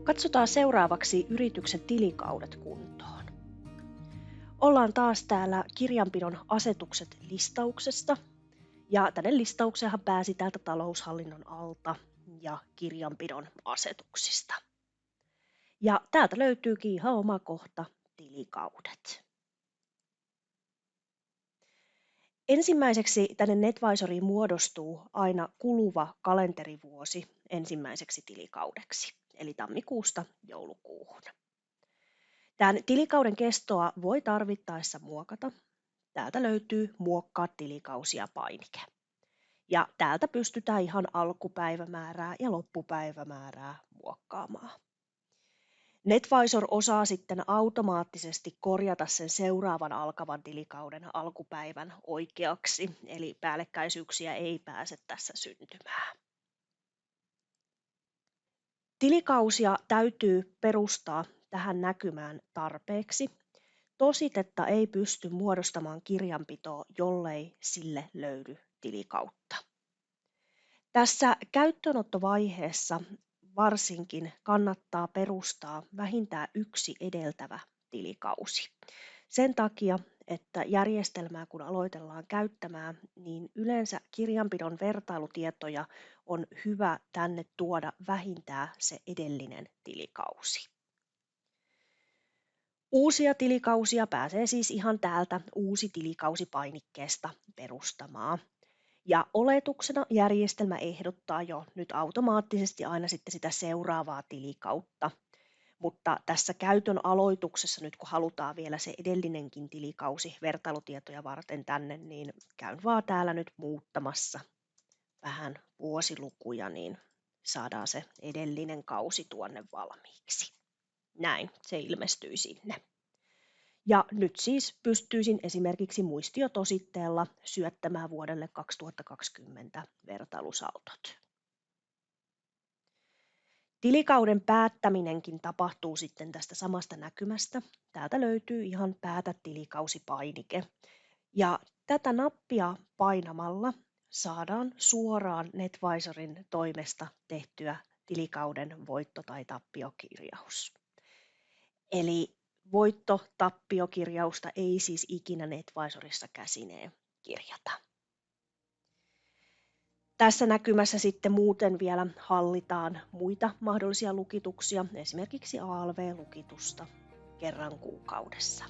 Katsotaan seuraavaksi yrityksen tilikaudet kuntoon. Ollaan taas täällä kirjanpidon asetukset listauksesta. Ja tänne listaukseenhan pääsi täältä taloushallinnon alta ja kirjanpidon asetuksista. Ja täältä löytyykin ihan oma kohta tilikaudet. Ensimmäiseksi tänne NetVisoriin muodostuu aina kuluva kalenterivuosi ensimmäiseksi tilikaudeksi, eli tammikuusta joulukuuhun. Tämän tilikauden kestoa voi tarvittaessa muokata. Täältä löytyy muokkaa tilikausia painike. Ja täältä pystytään ihan alkupäivämäärää ja loppupäivämäärää muokkaamaan. NetVisor osaa sitten automaattisesti korjata sen seuraavan alkavan tilikauden alkupäivän oikeaksi, eli päällekkäisyyksiä ei pääse tässä syntymään. Tilikausia täytyy perustaa tähän näkymään tarpeeksi. Tositetta ei pysty muodostamaan kirjanpitoa, jollei sille löydy tilikautta. Tässä käyttöönottovaiheessa varsinkin kannattaa perustaa vähintään yksi edeltävä tilikausi. Sen takia, että järjestelmää kun aloitellaan käyttämään, niin yleensä kirjanpidon vertailutietoja on hyvä tänne tuoda vähintään se edellinen tilikausi. Uusia tilikausia pääsee siis ihan täältä uusi tilikausi-painikkeesta perustamaan. Ja oletuksena järjestelmä ehdottaa jo nyt automaattisesti aina sitten sitä seuraavaa tilikautta. Mutta tässä käytön aloituksessa nyt kun halutaan vielä se edellinenkin tilikausi vertailutietoja varten tänne, niin käyn vaan täällä nyt muuttamassa vähän vuosilukuja, niin saadaan se edellinen kausi tuonne valmiiksi. Näin se ilmestyy sinne. Ja nyt siis pystyisin esimerkiksi muistiotositteella syöttämään vuodelle 2020 vertailusaltot. Tilikauden päättäminenkin tapahtuu sitten tästä samasta näkymästä. Täältä löytyy ihan päätä tilikausi-painike. Ja tätä nappia painamalla saadaan suoraan NetVisorin toimesta tehtyä tilikauden voitto- tai tappiokirjaus. Eli voitto-tappiokirjausta ei siis ikinä NetVisorissa käsineen kirjata. Tässä näkymässä sitten muuten vielä hallitaan muita mahdollisia lukituksia, esimerkiksi ALV-lukitusta kerran kuukaudessa.